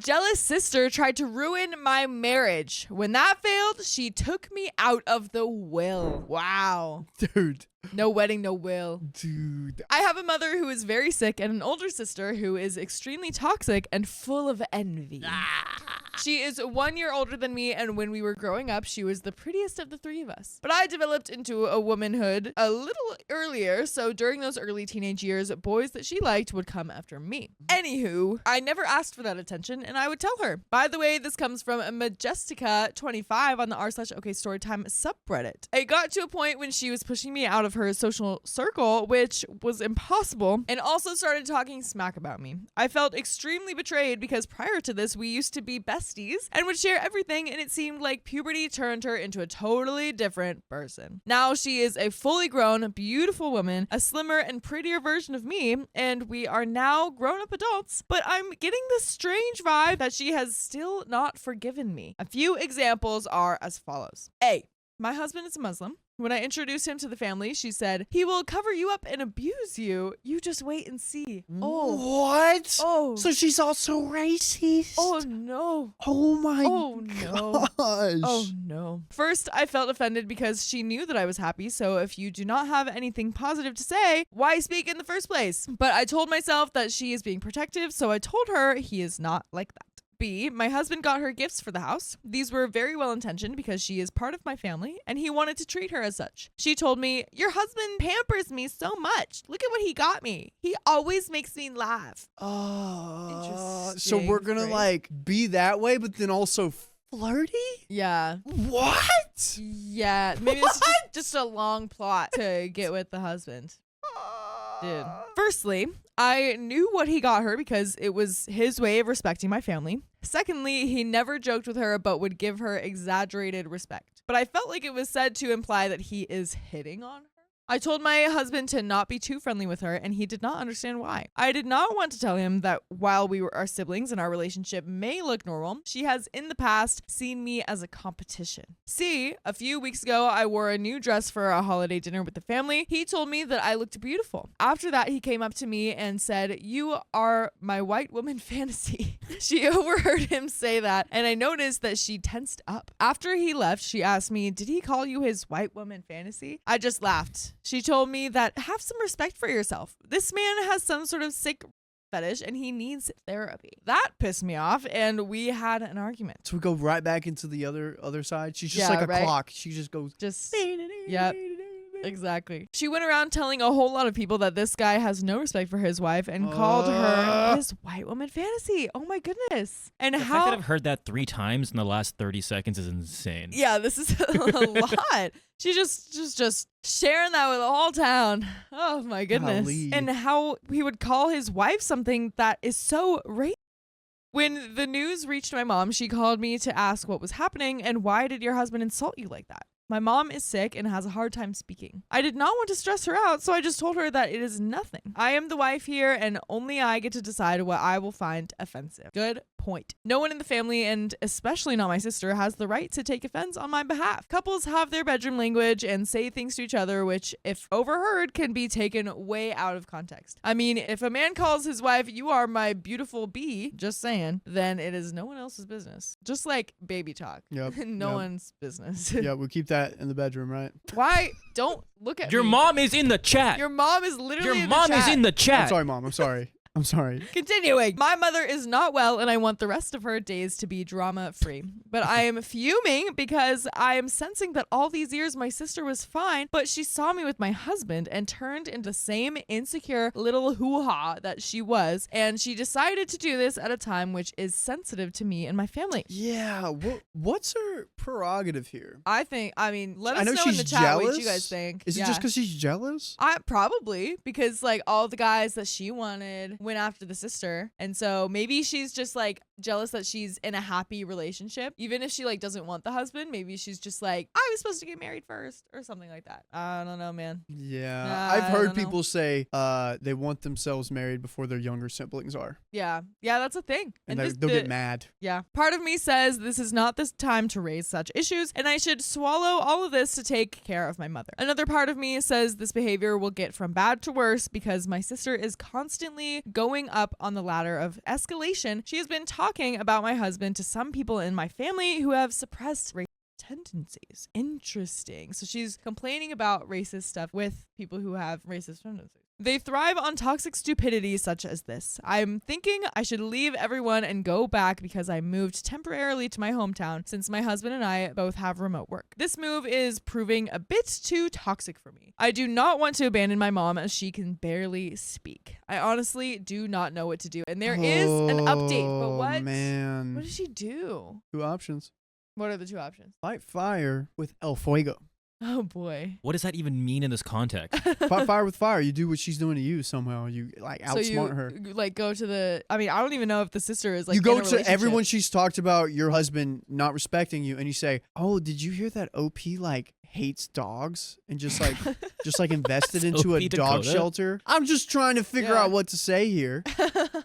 jealous sister tried to ruin my marriage. When that failed, she took me out of the will. Wow. Dude. No wedding, no will. Dude. I have a mother who is very sick and an older sister who is extremely toxic and full of envy. She is 1 year older than me, and when we were growing up, she was the prettiest of the three of us. But I developed into a womanhood a little earlier, so during those early teenage years, boys that she liked would come after me. Anywho, I never asked for that attention, and I would tell her. By the way, this comes from Majestica25 on the r/OK Storytime subreddit. It got to a point when she was pushing me out of her social circle, which was impossible, and also started talking smack about me. I felt extremely betrayed because prior to this, we used to be besties and would share everything, and it seemed like puberty turned her into a totally different person. Now she is a fully grown, beautiful woman, a slimmer and prettier version of me, and we are now grown-up adults, but I'm getting this strange vibe that she has still not forgiven me. A few examples are as follows. A. My husband is a Muslim. When I introduced him to the family, she said, "He will cover you up and abuse you. You just wait and see." Oh. What? Oh. So she's also racist? Oh, no. Oh my no. gosh. Oh, no. First, I felt offended because she knew that I was happy, so if you do not have anything positive to say, why speak in the first place? But I told myself that she is being protective, so I told her he is not like that. B, my husband got her gifts for the house. These were very well intentioned because she is part of my family and he wanted to treat her as such. She told me, "Your husband pampers me so much. Look at what he got me. He always makes me laugh." So we're gonna like be that way, but then also flirty? Yeah. What? Yeah. Maybe it's just a long plot to get with the husband. Dude. Firstly, I knew what he got her because it was his way of respecting my family. Secondly, he never joked with her but would give her exaggerated respect. But I felt like it was said to imply that he is hitting on her. I told my husband to not be too friendly with her, and he did not understand why. I did not want to tell him that while we were our siblings and our relationship may look normal, she has in the past seen me as a competition. C, a few weeks ago, I wore a new dress for a holiday dinner with the family. He told me that I looked beautiful. After that, he came up to me and said, "You are my white woman fantasy." She overheard him say that, and I noticed that she tensed up. After he left, she asked me, "Did he call you his white woman fantasy?" I just laughed. She told me that have some respect for yourself. This man has some sort of sick fetish and he needs therapy. That pissed me off and we had an argument. So we go right back into the other side. She's just like a clock. She just goes. Yep. Exactly. She went around telling a whole lot of people that this guy has no respect for his wife and called her his white woman fantasy. Oh my goodness. And the fact that I've heard that 3 times in the last 30 seconds is insane. Yeah, this is a lot. She just sharing that with the whole town. Oh my goodness. Golly. And how he would call his wife something that is so racist. When the news reached my mom, she called me to ask what was happening and why did your husband insult you like that? My mom is sick and has a hard time speaking. I did not want to stress her out, so I just told her that it is nothing. I am the wife here and only I get to decide what I will find offensive. Good point. No one in the family, and especially not my sister, has the right to take offense on my behalf. Couples have their bedroom language and say things to each other, which, if overheard, can be taken way out of context. I mean, if a man calls his wife, "You are my beautiful bee," just saying, then it is no one else's business. Just like baby talk. Yep. No one's business. Yeah, we keep that in the bedroom, right? Why? Don't look at Your me. mom is in the chat. Your mom is literally Your in mom the chat. is in the chat. I'm sorry, Mom. I'm sorry. I'm sorry. Continuing. My mother is not well and I want the rest of her days to be drama-free. But I am fuming because I am sensing that all these years my sister was fine, but she saw me with my husband and turned into the same insecure little hoo-ha that she was. And she decided to do this at a time which is sensitive to me and my family. Yeah. What's her prerogative here? Let us know she's in the chat jealous. what you guys think. Is it just because she's jealous? Probably because like all the guys that she wanted went after the sister, and so maybe she's just like jealous that she's in a happy relationship, even if she like doesn't want the husband. Maybe she's just like, I was supposed to get married first or something like that. I don't know, man. Yeah, I've heard people say they want themselves married before their younger siblings are. Yeah, that's a thing, and they'll get mad. Yeah, part of me says this is not the time to raise such issues and I should swallow all of this to take care of my mother. Another part of me says this behavior will get from bad to worse because my sister is constantly going up on the ladder of escalation. She has been talking talking about my husband to some people in my family who have suppressed racist tendencies. Interesting. So she's complaining about racist stuff with people who have racist tendencies. They thrive on toxic stupidity such as this. I'm thinking I should leave everyone and go back because I moved temporarily to my hometown since my husband and I both have remote work. This move is proving a bit too toxic for me. I do not want to abandon my mom as she can barely speak. I honestly do not know what to do. And there is an update, but what? Man. What does she do? 2 options. What are the 2 options? Fight fire with El Fuego. Oh boy. What does that even mean in this context? Fight fire with fire. You do what she's doing to you somehow. You like outsmart her. You like go to the, I mean, I don't even know if the sister is like you go in a to everyone relationship. she's talked about your husband not respecting you and you say, oh, did you hear that OP like hates dogs and just like invested into a OP dog Dakota? shelter? I'm just trying to figure Yeah. out what to say here.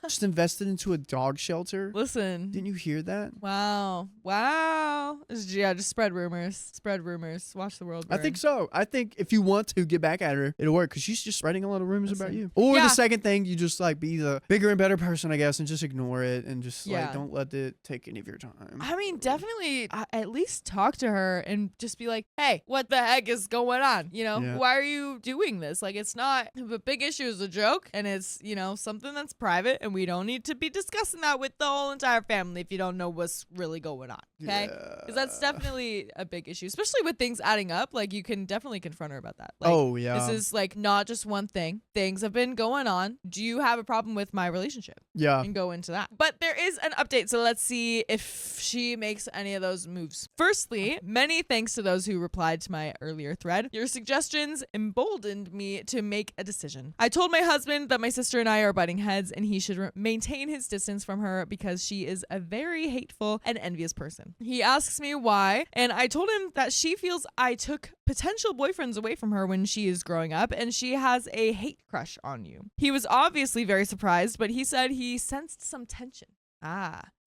Just invested into a dog shelter. Listen. Didn't you hear that? Wow. Yeah, just spread rumors. Watch the world burn. I think so. I think if you want to get back at her, it'll work because she's just spreading a lot of rumors about Listen. you. Or Yeah. the second thing, you just like be the bigger and better person, I guess, and just ignore it and just Yeah. like don't let it take any of your time. I mean, definitely at least talk to her and just be like, hey, what the heck is going on? You know, Yeah. why are you doing this? Like, it's not, the big issue is a joke and it's, you know, something that's private and we don't need to be discussing that with the whole entire family if you don't know what's really going on. Okay? Because that's definitely a big issue, especially with things adding up. Like, you can definitely confront her about that. Like, Oh, yeah. this is like not just one thing. Things have been going on. Do you have a problem with my relationship? Yeah. And go into that. But there is an update, so let's see if she makes any of those moves. Firstly, many thanks to those who replied to my earlier thread. Your suggestions emboldened me to make a decision. I told my husband that my sister and I are butting heads and he should maintain his distance from her because she is a very hateful and envious person. He asks me why, and I told him that she feels I took potential boyfriends away from her when she is growing up and she has a hate crush on you. He was obviously very surprised, but he said he sensed some tension.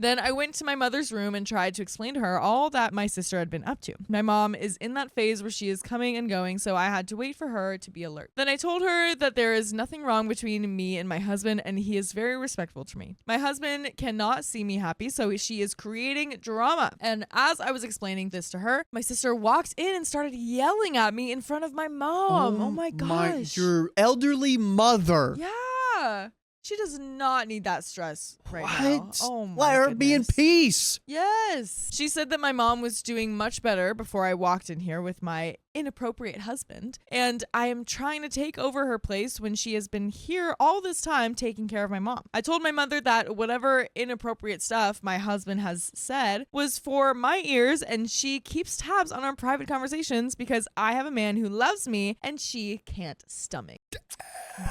Then I went to my mother's room and tried to explain to her all that my sister had been up to. My mom is in that phase where she is coming and going, so I had to wait for her to be alert. Then I told her that there is nothing wrong between me and my husband, and he is very respectful to me. My husband cannot see me happy, so she is creating drama. And as I was explaining this to her, my sister walked in and started yelling at me in front of my mom. Oh my gosh. Your elderly mother. Yeah. She does not need that stress right now. What? Oh my Let her be in goodness. peace. Yes. She said that my mom was doing much better before I walked in here with my inappropriate husband, and I am trying to take over her place when she has been here all this time taking care of my mom. I told my mother that whatever inappropriate stuff my husband has said was for my ears, and she keeps tabs on our private conversations because I have a man who loves me and she can't stomach.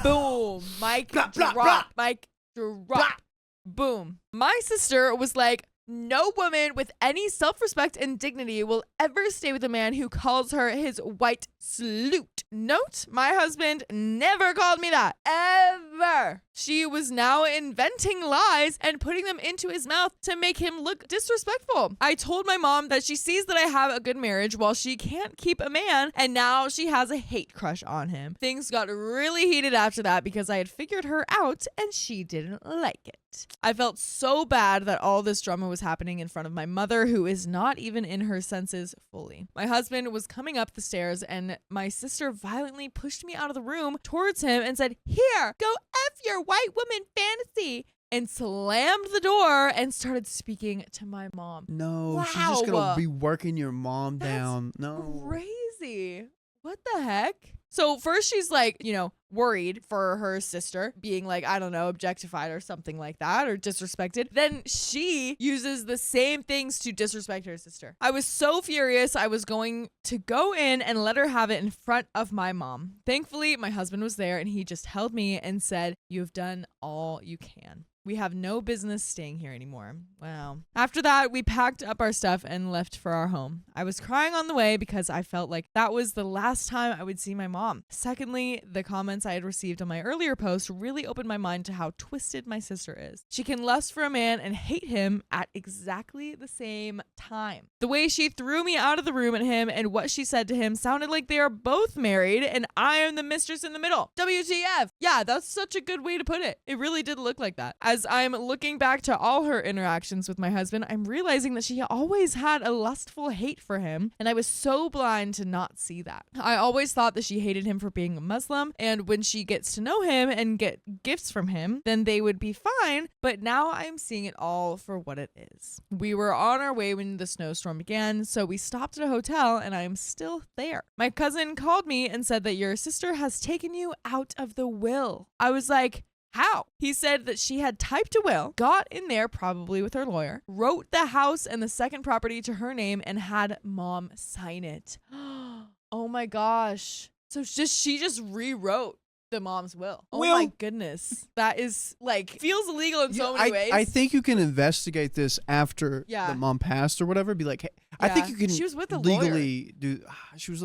Boom. Mic drop. Mic drop. Boom. My sister was like, no woman with any self-respect and dignity will ever stay with a man who calls her his white sloot. Note, my husband never called me that. Ever. She was now inventing lies and putting them into his mouth to make him look disrespectful. I told my mom that she sees that I have a good marriage while she can't keep a man, and now she has a hate crush on him. Things got really heated after that because I had figured her out and she didn't like it. I felt so bad that all this drama was happening in front of my mother, who is not even in her senses fully. My husband was coming up the stairs and my sister violently pushed me out of the room towards him and said, "Here, go F your white woman fantasy," and slammed the door and started speaking to my mom. No, she's just Wow. gonna be working your mom That's down. No. Crazy. What the heck? So first she's like, you know, worried for her sister being like, I don't know, objectified or something like that, or disrespected. Then she uses the same things to disrespect her sister. I was so furious. I was going to go in and let her have it in front of my mom. Thankfully, my husband was there and he just held me and said, "You have done all you can. We have no business staying here anymore." Wow. After that, we packed up our stuff and left for our home. I was crying on the way because I felt like that was the last time I would see my mom. Secondly, the comments I had received on my earlier post really opened my mind to how twisted my sister is. She can lust for a man and hate him at exactly the same time. The way she threw me out of the room at him and what she said to him sounded like they are both married and I am the mistress in the middle. WTF? Yeah, that's such a good way to put it. It really did look like that. As I'm looking back to all her interactions with my husband, I'm realizing that she always had a lustful hate for him, and I was so blind to not see that. I always thought that she hated him for being a Muslim, and when she gets to know him and get gifts from him, then they would be fine, but now I'm seeing it all for what it is. We were on our way when the snowstorm began, so we stopped at a hotel, and I am still there. My cousin called me and said that your sister has taken you out of the will. I was like, how? He said that she had typed a will, got in there probably with her lawyer, wrote the house and the second property to her name, and had mom sign it. Oh my gosh. So she just rewrote the mom's will. Oh my goodness. That is like feels illegal in so many ways. I think you can investigate this after the mom passed or whatever. Be like, hey, I think you can she was with a legally do. She was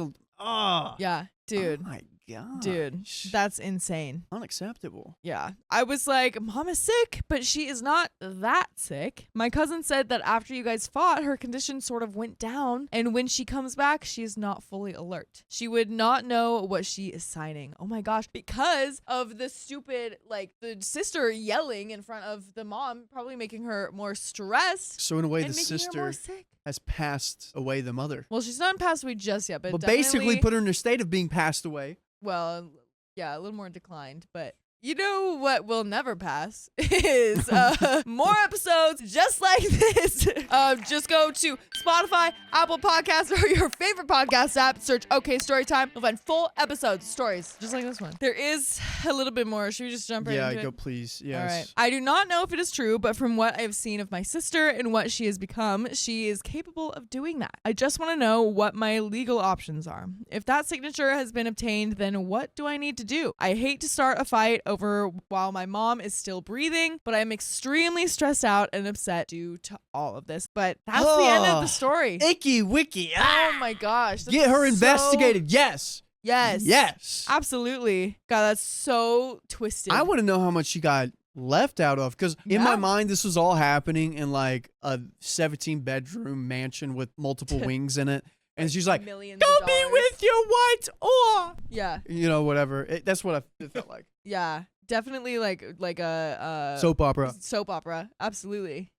yeah, dude. Oh my god, dude, that's insane. Unacceptable. Yeah, I was like, mom is sick, but she is not that sick. My cousin said that after you guys fought, her condition sort of went down, and when she comes back, she is not fully alert. She would not know what she is signing. Oh my gosh, because of the stupid, like the sister yelling in front of the mom, probably making her more stressed. So in a way, the sister has passed away the mother. Well, she's not passed away just yet, but basically put her in a state of being passed away. Well, yeah, a little more declined, but you know what will never pass is more episodes just like this. Just go to Spotify, Apple Podcasts, or your favorite podcast app. Search OK Storytime. You'll find full episodes, stories, just like this one. There is a little bit more. Should we just jump right into it? Yeah, go please. Yes. All right. I do not know if it is true, but from what I've seen of my sister and what she has become, she is capable of doing that. I just want to know what my legal options are. If that signature has been obtained, then what do I need to do? I hate to start a fight over while my mom is still breathing, but I'm extremely stressed out and upset due to all of this. But that's the end of the story. Icky wicky. Oh my gosh. Get her investigated. Yes. Yes. Absolutely. God, that's so twisted. I want to know how much she got left out of, because in my mind, this was all happening in like a 17-bedroom mansion with multiple wings in it. And she's like, go be with your white or. Yeah. You know, whatever. That's what it felt like. Yeah. Definitely like a soap opera. Soap opera. Absolutely.